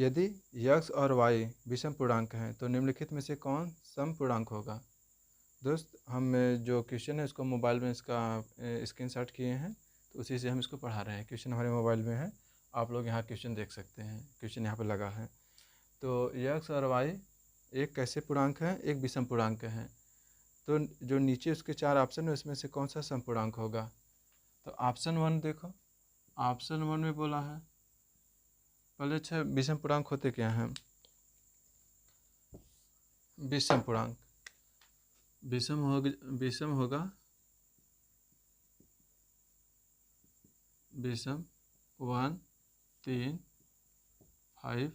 यदि x और y विषम पूर्णांक हैं तो निम्नलिखित में से कौन सम पूर्णांक होगा। दोस्त हम जो क्वेश्चन है उसको मोबाइल में इसका स्क्रीनशॉट किए हैं, तो उसी से हम इसको पढ़ा रहे हैं। क्वेश्चन हमारे मोबाइल में है, आप लोग यहाँ क्वेश्चन देख सकते हैं, क्वेश्चन यहाँ पर लगा है। तो x और y एक कैसे पूर्णांक है, एक विषम पूर्णांक है। तो जो नीचे उसके 4 ऑप्शन है उसमें से कौन सा सम पूर्णांक होगा। तो ऑप्शन 1 देखो, ऑप्शन 1 में बोला है पहले। अच्छा, विषम पूर्णांक होते क्या हैं। विषम पूर्णांक विषम होगा विषम 1, 3, 5,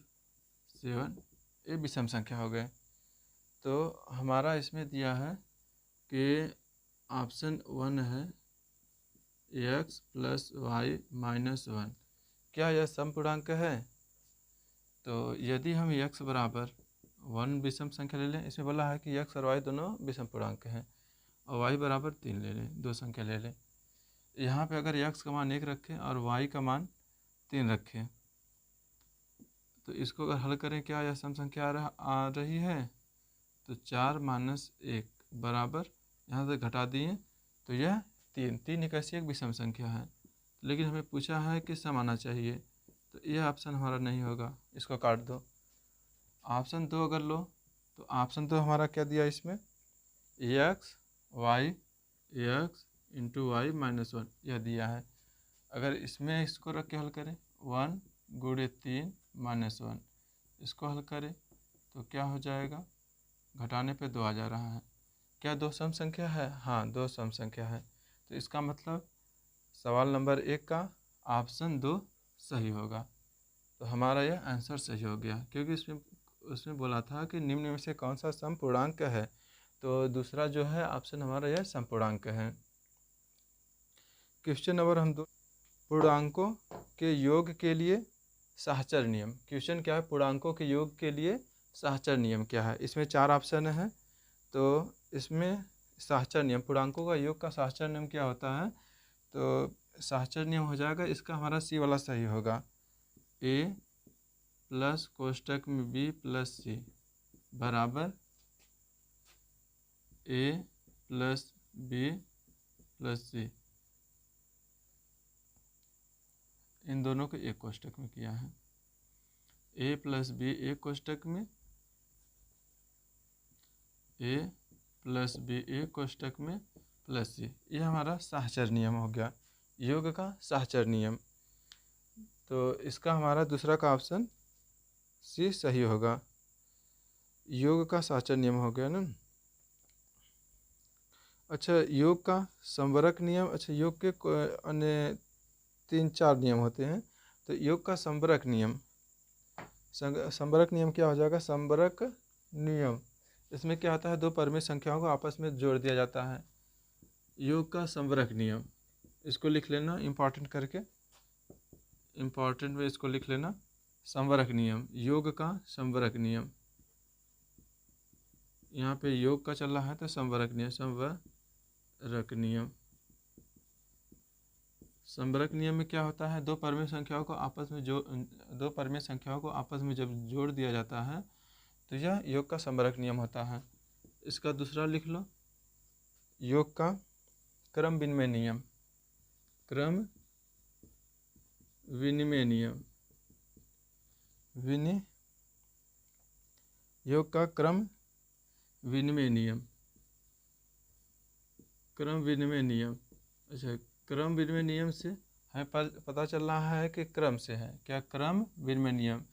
7 ये विषम संख्या हो गए। तो हमारा इसमें दिया है कि ऑप्शन 1 है x + y - 1। क्या यह सम पूर्णांक है। तो यदि हम x बराबर 1 विषम संख्या ले लें, इसमें बोला है कि x और y दोनों विषम पूर्णांक हैं, और y बराबर 3 ले लें, 2 संख्या ले लें। यहाँ पे अगर x का मान 1 रखें और y का मान 3 रखें, तो इसको अगर हल करें, क्या यह सम संख्या आ रही है। तो 4 - 1 बराबर, यहाँ से घटा दिए तो यह 3 एक ऐसी एक विषम संख्या है, लेकिन हमें पूछा है कि सम आना चाहिए, तो यह ऑप्शन हमारा नहीं होगा, इसको काट दो। ऑप्शन 2 अगर लो, तो ऑप्शन 2 हमारा क्या दिया इसमें, x × y - 1 यह दिया है। अगर इसमें इसको रख के हल करें, 1 × 3 - 1 इसको हल करें तो क्या हो जाएगा, घटाने पे 2 आ जा रहा है। क्या 2 सम संख्या है। हाँ, 2 सम संख्या है। तो इसका मतलब सवाल नंबर 1 का ऑप्शन 2 सही होगा। तो हमारा यह आंसर सही हो गया, क्योंकि उसमें बोला था कि निम्न में से कौन सा सम पूर्णांक है। तो दूसरा जो है ऑप्शन हमारा यह सम पूर्णांक है। क्वेश्चन नंबर हम 2, पूर्णांकों के योग के लिए साहचर्य नियम। क्वेश्चन क्या है, पूर्णांकों के योग के लिए साहचर्य नियम क्या है। इसमें 4 ऑप्शन है, तो इसमें साहचर्य नियम, पूर्णांकों का योग का साहचर्य नियम क्या होता है। तो साहचर्य नियम हो जाएगा, इसका हमारा सी वाला सही होगा, a + कोष्टक में b + c बराबर a + b + c। इन दोनों को एक कोष्टक में किया है, a + b एक कोष्टक में, a + b एक कोष्टक में + c। यह हमारा साहचर्य नियम हो गया, योग का साहचर्य नियम। तो इसका हमारा दूसरा का ऑप्शन सी सही होगा, योग का साहचर्य नियम हो गया ना। अच्छा, योग का संवरक नियम। अच्छा, योग के अन्य 3-4 नियम होते हैं। तो योग का संवरक नियम, संवरक नियम क्या हो जाएगा, संवरक नियम इसमें क्या होता है, 2 परिमेय संख्याओं को आपस में जोड़ दिया जाता है। योग का संवरक नियम, इसको लिख लेना इम्पॉर्टेंट करके, इम्पॉर्टेंट में इसको लिख लेना, संवरक नियम, योग का संवरक नियम। यहाँ पे योग का चल रहा है तो संवरक नियम, संवरक नियम। संवरक नियम में क्या होता है, 2 परिमेय संख्याओं को आपस में जब जोड़ दिया जाता है तो यह योग का संवरक नियम होता है। इसका दूसरा लिख लो, योग का क्रम विनिमय नियम, क्रम विनिमय नियम, योग का क्रम विनिमय नियम, क्रम विनिमय नियम। अच्छा, क्रम विनिमय नियम से हमें पता चल रहा है कि क्रम से है, क्या क्रम विनिमय नियम,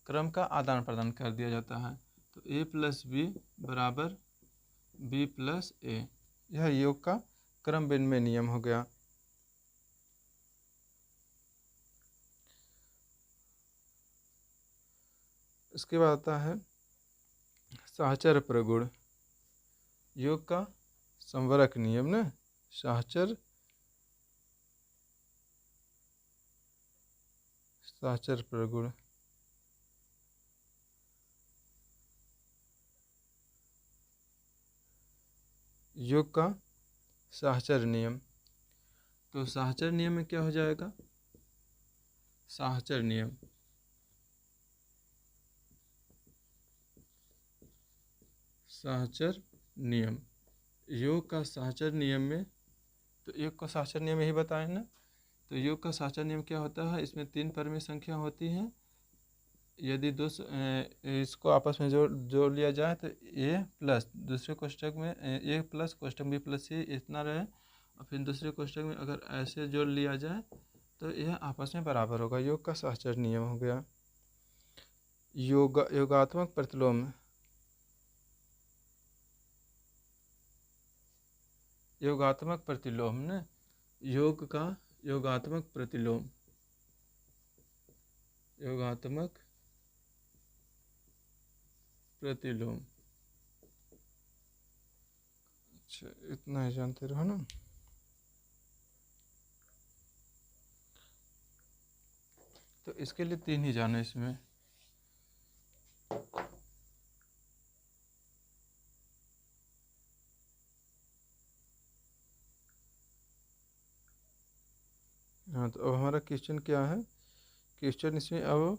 क्रम का आदान प्रदान कर दिया जाता है। तो a + b बराबर b + a, यह योग का क्रम विनिमय नियम हो गया। इसके बाद आता है साहचर्य प्रगुण, योग का संवरक नियम ना, साहचर्य प्रगुण। योग का साहचर्य नियम, तो साहचर्य नियम में क्या हो जाएगा, साहचर्य नियम साहचर नियम। योग का साहचर नियम में, तो योग का साहचर नियम यही बताए ना। तो योग का साहचर नियम क्या होता है, इसमें 3 परिमेय संख्या होती हैं। यदि इसको आपस में जोड़ लिया जाए तो ए प्लस दूसरे कोष्ठक में ए प्लस कोष्ठक बी प्लस सी इतना रहे, और फिर दूसरे कोष्ठक में अगर ऐसे जोड़ लिया जाए तो यह आपस में बराबर होगा। योग का साहचर्य नियम हो गया। योगात्मक प्रतिलोम, योगात्मक प्रतिलोम ने योग का योगात्मक प्रतिलोम, योगात्मक प्रतिलोम। अच्छा, इतना ही जानते रहो ना। तो इसके लिए 3 ही जाने इसमें। हाँ, तो अब हमारा क्वेश्चन क्या है, क्वेश्चन इसमें अब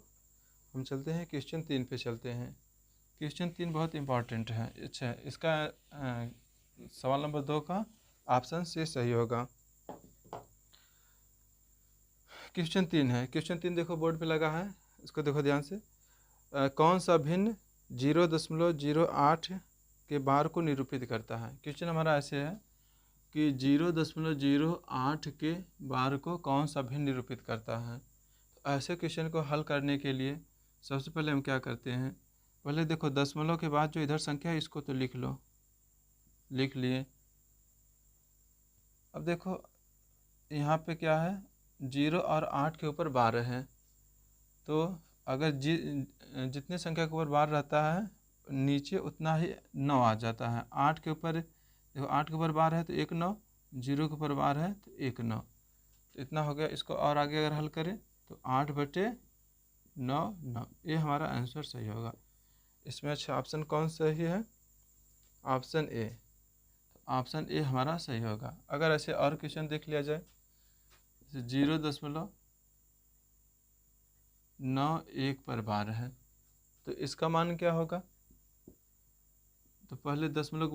हम चलते हैं क्वेश्चन 3 पे चलते हैं। क्वेश्चन 3 बहुत इंपॉर्टेंट है। अच्छा, इसका सवाल नंबर 2 का ऑप्शन से सही होगा। क्वेश्चन 3 है, क्वेश्चन 3 देखो बोर्ड पे लगा है, इसको देखो ध्यान से। कौन सा भिन्न 0.08 के बार को निरूपित करता है। क्वेश्चन हमारा ऐसे है कि 0.08 के बार को कौन सा भिन्न निरूपित करता है। तो ऐसे क्वेश्चन को हल करने के लिए सबसे पहले हम क्या करते हैं, पहले देखो दशमलव के बाद जो इधर संख्या है इसको तो लिख लो, लिख लिए। अब देखो यहाँ पे क्या है, 0 और 8 के ऊपर 12 है, तो अगर जितने संख्या के ऊपर 12 रहता है नीचे उतना ही 9 आ जाता है। 8 के ऊपर देखो, 8 के ऊपर 12 है तो 1 9, 0 के ऊपर 12 है तो 1 9, तो इतना हो गया। इसको और आगे अगर हल करें तो 8/9 9, ये हमारा आंसर सही होगा। इसमें अच्छा ऑप्शन कौन सही है, ऑप्शन ए। ऑप्शन ए हमारा सही होगा। अगर ऐसे और क्वेश्चन देख लिया जाए, 0.91 पर 12 है, तो इसका मान क्या होगा। तो पहले दशमलव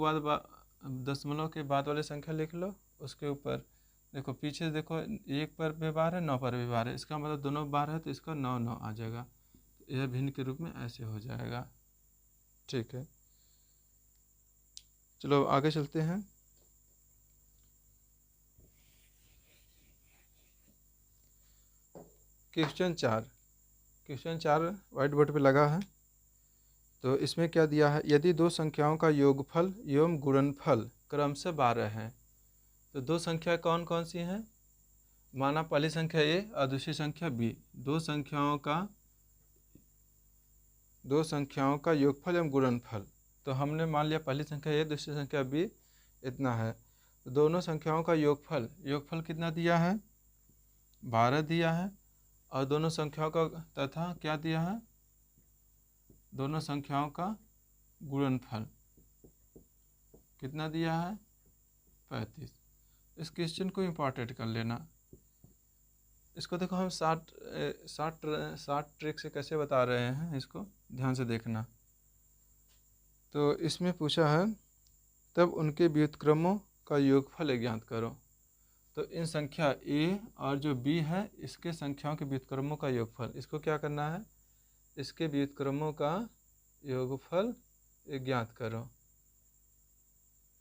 के बाद वाले संख्या लिख लो, उसके ऊपर देखो पीछे देखो 1 पर भी 12 है, 9 पर भी 12 है, इसका मतलब दोनों 12 है तो इसका 9 9 आ जाएगा। तो यह भिन्न के रूप में ऐसे हो जाएगा। ठीक है, चलो आगे चलते हैं। क्वेश्चन 4 व्हाइट बोर्ड पे लगा है। तो इसमें क्या दिया है, यदि दो संख्याओं का योगफल एवं गुणनफल क्रमशः 12 है, तो दो संख्या कौन कौन सी हैं, माना पहली संख्या ए और दूसरी संख्या बी, दो संख्याओं का योगफल एवं गुणनफल। तो हमने मान लिया पहली संख्या ए दूसरी संख्या बी, इतना है। तो दोनों संख्याओं का योगफल कितना दिया है, 12 दिया है, और दोनों संख्याओं का तथा क्या दिया है, दोनों संख्याओं का गुणनफल कितना दिया है, 35। इस क्वेश्चन को इम्पॉर्टेंट कर लेना। इसको देखो हम 60 ट्रिक से कैसे बता रहे हैं, इसको ध्यान से देखना। तो इसमें पूछा है तब उनके व्युत्क्रमों का योगफल ज्ञात करो। तो इन संख्या ए और जो बी है इसके संख्याओं के व्युत्क्रमों का योगफल, इसको क्या करना है, इसके व्युत्क्रमों का योगफल ज्ञात करो।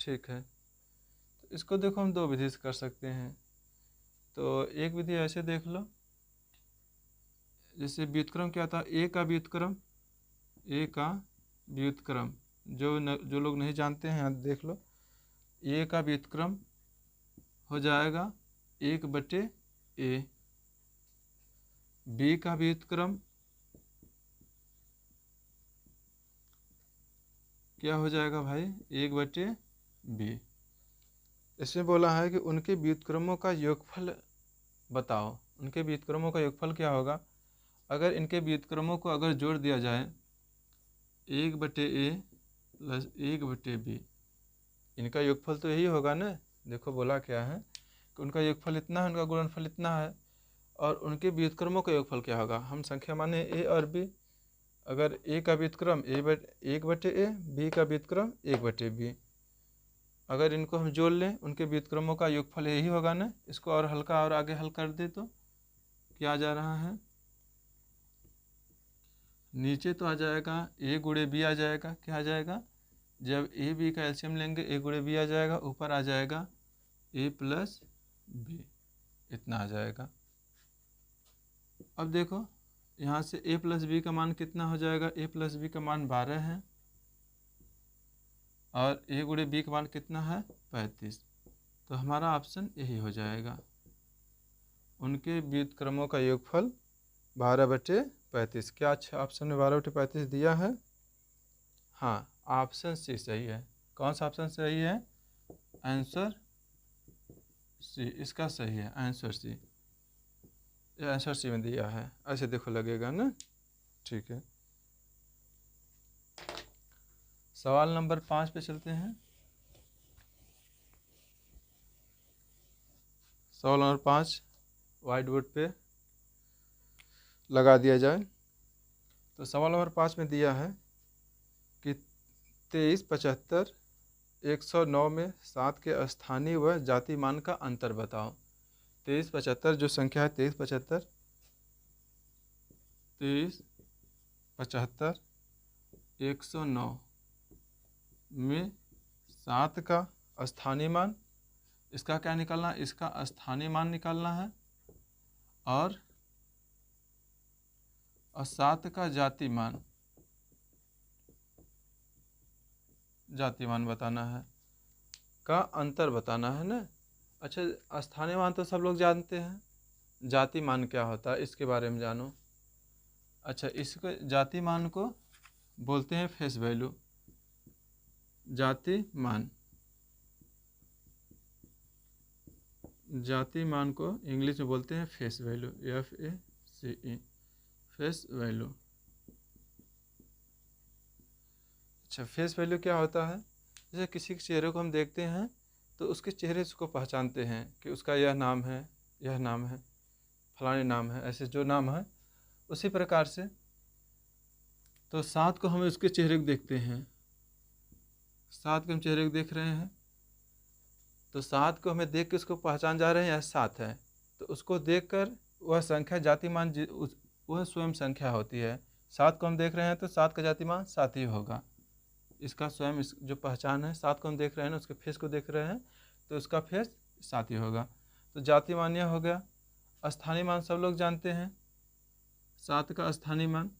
ठीक है, तो इसको देखो हम 2 विधि से कर सकते हैं। तो एक विधि ऐसे देख लो, जैसे व्युत्क्रम क्या था, ए का व्युत्क्रम जो लोग नहीं जानते हैं देख लो, ए का व्युत्क्रम हो जाएगा 1/a, बी का व्युत्क्रम क्या हो जाएगा भाई, 1/b। इसमें बोला है कि उनके व्युत्क्रमों का योगफल बताओ। उनके व्युत्क्रमों का योगफल क्या होगा, अगर इनके व्युत्क्रमों को अगर जोड़ दिया जाए 1/a + 1/b, इनका योगफल तो यही होगा ना। देखो बोला क्या है कि उनका योगफल इतना है, उनका गुणनफल इतना है, और उनके व्युत्क्रमों का योगफल क्या होगा, हम संख्या माने a और b, अगर ए का व्युत्क्रम 1/a, बी का व्युत्क्रम 1/b, अगर इनको हम जोड़ लें उनके व्युत्क्रमों का योगफल यही होगा ना। इसको और हल्का और आगे हल कर दे तो क्या आ जा रहा है, नीचे तो आ जाएगा a गुणे b आ जाएगा। क्या आ जाएगा, जब a b का एलसीएम लेंगे a गुणे b आ जाएगा, ऊपर आ जाएगा a प्लस b, इतना आ जाएगा। अब देखो यहाँ से a प्लस बी का मान कितना हो जाएगा, a प्लस बी का मान 12 है और a गुणे b का मान कितना है 35। तो हमारा ऑप्शन यही हो जाएगा, उनके व्युत्क्रमों का योगफल 12/35। क्या अच्छा ऑप्शन में 12/35 दिया है? हाँ, ऑप्शन सी सही है। कौन सा ऑप्शन सही है? आंसर सी इसका सही है, आंसर सी, ये आंसर सी में दिया है। ऐसे देखो लगेगा ना, ठीक है। सवाल नंबर 5 पे चलते हैं। सवाल नंबर 5 व्हाइट बोर्ड पे लगा दिया जाए। तो सवाल नंबर 5 में दिया है कि 23, 75, 109 में 7 के स्थानीय व जाति मान का अंतर बताओ। 23, 75 जो संख्या है 23, 75, 23, 75, 109 में 7 का स्थानीय मान, इसका क्या निकालना है, इसका स्थानीय मान निकालना है, और 7 का जाति मान बताना है, का अंतर बताना है ना। अच्छा, स्थानीय मान तो सब लोग जानते हैं, जाति मान क्या होता है इसके बारे में जानो। अच्छा, इसको जाति मान को बोलते हैं फेस वैल्यू। जाति मान को इंग्लिश में बोलते हैं face value, FACE, face value. अच्छा, फेस वैल्यू क्या होता है? जैसे किसी के चेहरे को हम देखते हैं तो उसके चेहरे से को पहचानते हैं कि उसका यह नाम है, यह नाम है, फलाने नाम है, ऐसे जो नाम है। उसी प्रकार से तो 7 को हम उसके चेहरे को देखते हैं, 7 को हम चेहरे को देख रहे हैं, तो 7 को हमें देख के उसको पहचान जा रहे हैं यह 7 है, तो उसको देखकर वह संख्या जातिमान वह स्वयं संख्या होती है। 7 को हम देख रहे हैं तो 7 का जातिमान 7 ही होगा। इसका स्वयं जो पहचान है, 7 को हम देख रहे हैं ना, उसके फेस को देख रहे हैं तो उसका फेस 7 ही होगा। तो जातिमान यह हो गया। स्थानीय मान सब लोग जानते हैं, 7 का स्थानीय मान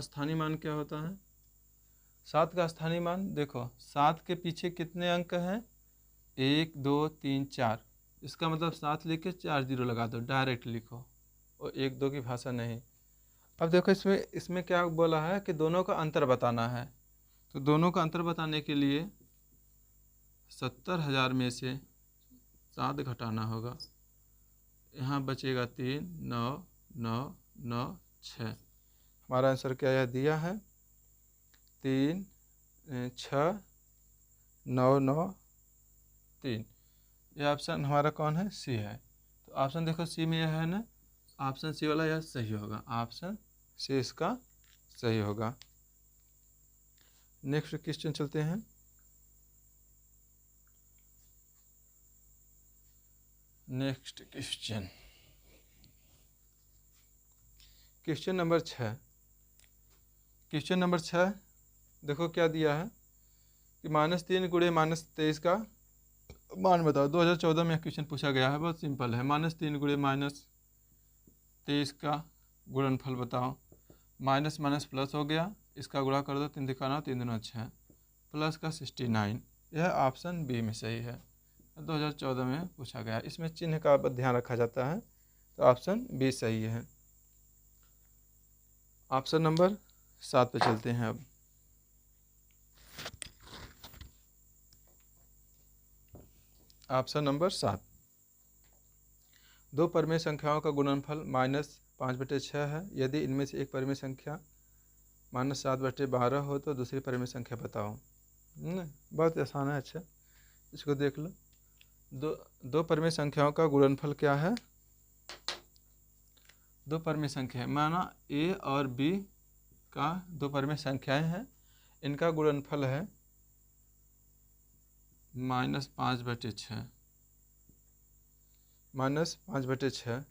स्थानीय मान क्या होता है? 7 का स्थानीय मान देखो, 7 के पीछे कितने अंक हैं? 1, 2, 3, 4। इसका मतलब 7 लेके 4 जीरो लगा दो, डायरेक्ट लिखो, और 1, 2 की भाषा नहीं। अब देखो इसमें क्या बोला है कि दोनों का अंतर बताना है। तो दोनों का अंतर बताने के लिए 70,000 में से 7 घटाना होगा। यहाँ बचेगा 3, 9, 9, 9, 6। हमारा आंसर क्या यह दिया है? 3, 6, 9, 9, 3। यह ऑप्शन हमारा कौन है? सी है। तो ऑप्शन देखो सी में यह है ना, ऑप्शन सी वाला यह सही होगा, ऑप्शन सी इसका सही होगा। नेक्स्ट क्वेश्चन चलते हैं। Next question number 6। Question number 6 देखो क्या दिया है कि -3 गुणे -23 का मान बताओ। 2014 में क्वेश्चन पूछा गया है, बहुत सिंपल है। -3 गुणे -23 का गुणनफल बताओ। माइनस माइनस प्लस हो गया, इसका गुणा कर दो, 3 दिखाना, 3 दूना 6, प्लस का 69। यह ऑप्शन बी में सही है, 2014 में पूछा गया। इसमें चिन्ह का ध्यान रखा जाता है, तो ऑप्शन बी सही है। ऑप्शन नंबर 7 पे चलते हैं अब। ऑप्शन नंबर 7, दो परमेय संख्याओं का गुणनफल 5/6 है। यदि इनमें से एक परिमेय संख्या -7/12 हो तो दूसरी परिमेय संख्या बताओ। बहुत आसान है। अच्छा, इसको देख लो। दो परिमेय संख्याओं का गुणनफल क्या है? दो परिमेय संख्या है, माना ए और बी का दो परिमेय संख्याएं हैं, इनका गुणनफल है -5/6। -5/6।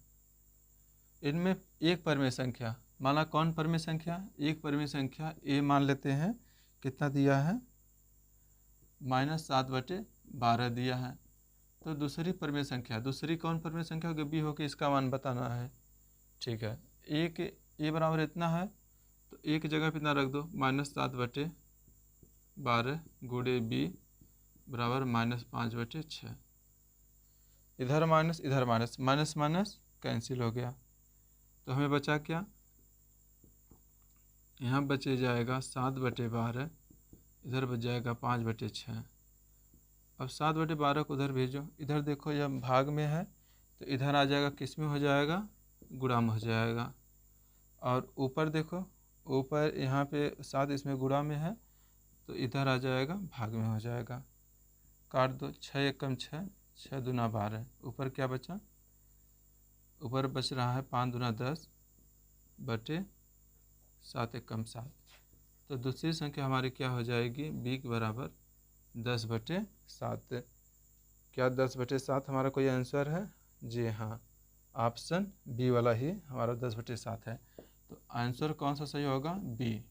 इनमें एक परिमेय संख्या, माना कौन परिमेय संख्या? एक परिमेय संख्या ए मान लेते हैं, कितना दिया है? -7/12 दिया है। तो दूसरी परिमेय संख्या, दूसरी कौन परिमेय संख्या होगी? बी होगी, इसका मान बताना है। ठीक है, एक ए बराबर इतना है तो एक जगह पे इतना रख दो, -7/12 गुणे बी बराबर -5/6। इधर माइनस इधर माइनस, माइनस माइनस कैंसिल हो गया, तो हमें बचा क्या? यहाँ बचे जाएगा 7/12, इधर बच जाएगा 5/6। अब 7/12 को उधर भेजो, इधर देखो जब भाग में है तो इधर आ जाएगा, किस में हो जाएगा? गुणा में हो जाएगा। और ऊपर देखो, ऊपर यहाँ पे 7 इसमें गुणा में है तो इधर आ जाएगा, भाग में हो जाएगा। काट दो, 6 एकम 6, 6 दूना 12। ऊपर क्या बचा? ऊपर बच रहा है 5 दूना 10 बटे 7 एकम 7। तो दूसरी संख्या हमारी क्या हो जाएगी? बी के बराबर 10/7। क्या 10/7 हमारा कोई आंसर है? जी हाँ, ऑप्शन बी वाला ही हमारा 10/7 है। तो आंसर कौन सा सही होगा? बी,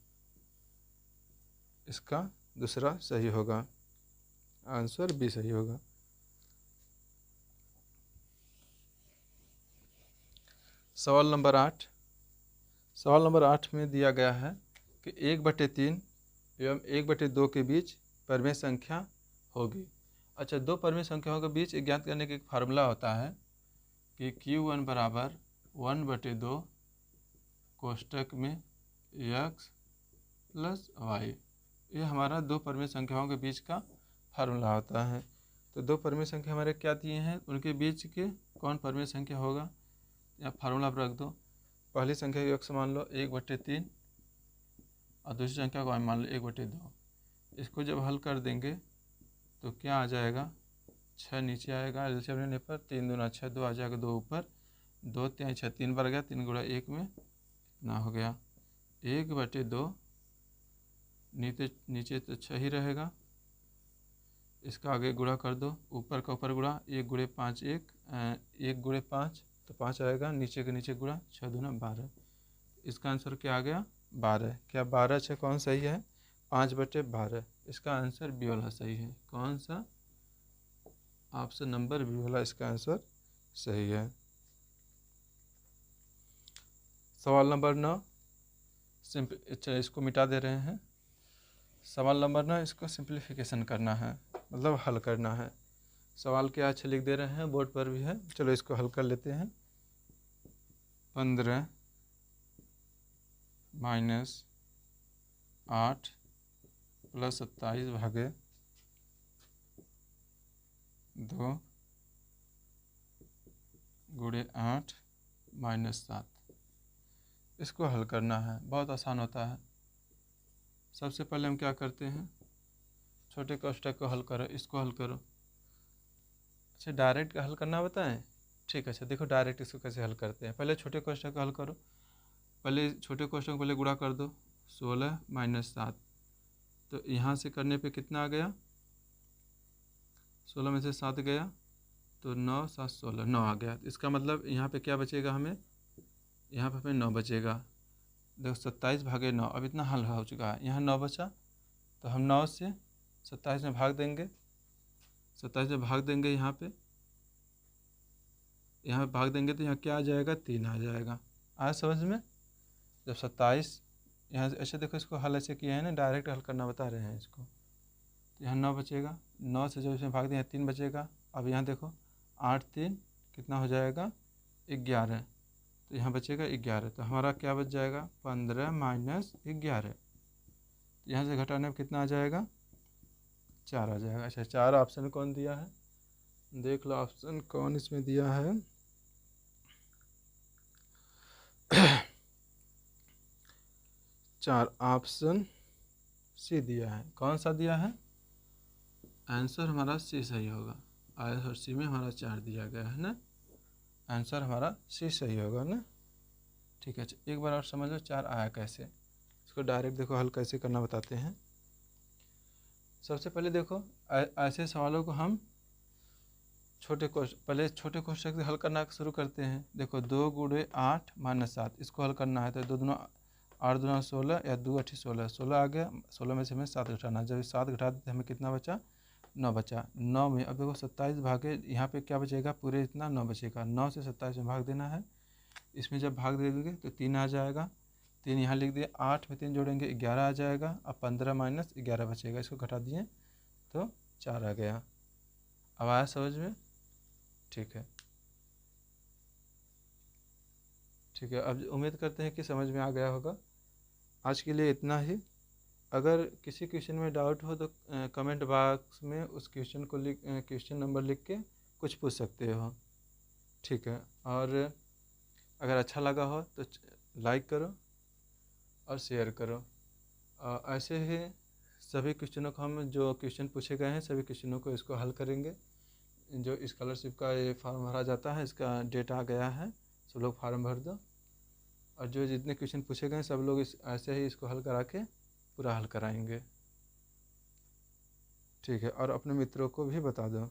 इसका दूसरा सही होगा, आंसर बी सही होगा। सवाल नंबर 8। सवाल नंबर 8 में दिया गया है कि 1/3 एवं 1/2 के बीच परिमेय संख्या होगी। अच्छा, दो परिमेय संख्याओं के बीच ज्ञात करने का एक फार्मूला होता है कि Q1 बराबर 1/2 कोष्टक में x प्लस y। ये हमारा दो परिमेय संख्याओं के बीच का फार्मूला होता है। तो दो परिमेय संख्या हमारे क्या दिए हैं, उनके बीच के कौन परिमेय संख्या होगा, या फार्मूला पर रख दो। पहली संख्या को x मान लो 1/3 और दूसरी संख्या को मान लो 1/2। इसको जब हल कर देंगे तो क्या आ जाएगा? 6 नीचे आएगा, एलसीएम लेने पर 3 दूना 6, 2 आ जाएगा, 2 ऊपर, 2 3 6, 3 बार गया, 3 गुणा 1 में इतना हो गया 1/2। नीचे तो 6 ही रहेगा, इसका आगे गुणा कर दो, ऊपर का ऊपर गुणा, 1 गुणे 5 1 गुणे 5 तो 5 आएगा, नीचे के नीचे गुणा, 6 दूना 12। इसका आंसर क्या आ गया? 12। क्या 12/6 कौन सही है? 5/12। इसका आंसर बी वाला सही है। कौन सा? ऑप्शन नंबर बी वाला इसका आंसर सही है। सवाल नंबर 9, अच्छा इसको मिटा दे रहे हैं। सवाल नंबर 9, इसको सिंप्लीफिकेशन करना है, मतलब हल करना है। सवाल क्या अच्छे लिख दे रहे हैं, बोर्ड पर भी है, चलो इसको हल कर लेते हैं। 15 - 8 + 27 भागे 2 गुणे 8 - 7। इसको हल करना है, बहुत आसान होता है। सबसे पहले हम क्या करते हैं, छोटे कोष्ठक को हल करो, इसको हल करो। अच्छा, डायरेक्ट हल करना बताएं? ठीक है, अच्छा देखो डायरेक्ट इसको कैसे हल करते हैं। पहले छोटे कोष्ठक को हल करो, पहले छोटे कोष्ठक को पहले गुणा कर दो, 16 - 7। तो यहाँ से करने पे कितना आ गया? 16 में से 7 गया तो 9 7 16, 9 आ गया। इसका मतलब यहाँ पे क्या बचेगा हमें? यहाँ पे हमें 9 बचेगा। देखो 27 भागे 9, अब इतना हल हो चुका है, यहाँ 9 बचा तो हम 9 से 27 में भाग देंगे, 27 में भाग देंगे, यहाँ पे भाग देंगे तो यहाँ क्या आ जाएगा? 3 आ जाएगा। आया समझ में? जब 27 यहाँ से, अच्छा देखो इसको हल ऐसे किया है ना, डायरेक्ट हल करना बता रहे हैं इसको। तो यहाँ 9 बचेगा, 9 से जब इसमें भाग दें 3 बचेगा। अब यहाँ देखो 8 3 कितना हो जाएगा? 11। तो यहाँ बचेगा 11, तो हमारा क्या बच जाएगा? 15 - 11। यहाँ से घटाने में कितना आ जाएगा? 4 आ जाएगा। अच्छा, 4 ऑप्शन कौन दिया है, देख लो ऑप्शन कौन इसमें दिया है। 4 ऑप्शन सी दिया है। कौन सा दिया है? आंसर हमारा सी सही होगा। और सी में हमारा 4 दिया गया है ना, आंसर हमारा सी सही होगा ना। ठीक है, एक बार और समझ लो 4 आया कैसे। इसको डायरेक्ट देखो हल कैसे करना बताते हैं। सबसे पहले देखो ऐसे सवालों को हम पहले छोटे क्वेश्चन से हल करना शुरू करते हैं। देखो 2 गुणे 8 माइनस 7, इसको हल करना है तो 2 दूना 8 दूना 16 या 2 8 16, 16 आ गया। 16 में से हमें 7 घटाना, जब 7 घटा देते हमें कितना बचा? 9 बचा। 9 में अब देखो 27 भागे यहाँ पे क्या बचेगा? पूरे इतना 9 बचेगा। 9 से 27 में भाग देना है। इसमें जब भाग दे देंगे तो 3 आ जाएगा। 3 यहाँ लिख दिए। 8 में 3 जोड़ेंगे 11 आ जाएगा। अब 15 माइनस 11 बचेगा, इसको घटा दिए तो 4 आ गया। अब आया समझ में? ठीक है, ठीक है। अब उम्मीद करते हैं कि समझ में आ गया होगा। आज के लिए इतना ही। अगर किसी क्वेश्चन में डाउट हो तो कमेंट बॉक्स में उस क्वेश्चन को क्वेश्चन नंबर लिख के कुछ पूछ सकते हो। ठीक है, और अगर अच्छा लगा हो तो लाइक करो और शेयर करो। ऐसे ही सभी क्वेश्चनों को हम जो क्वेश्चन पूछे गए हैं सभी क्वेश्चनों को इसको हल करेंगे। जो स्कॉलरशिप का ये फॉर्म भरा जाता है इसका डेट आ गया है, सब लोग फार्म भर दो। और जो जितने क्वेश्चन पूछे गए सब लोग ऐसे ही इसको हल करा के पूरा हल कराएंगे। ठीक है, और अपने मित्रों को भी बता दो।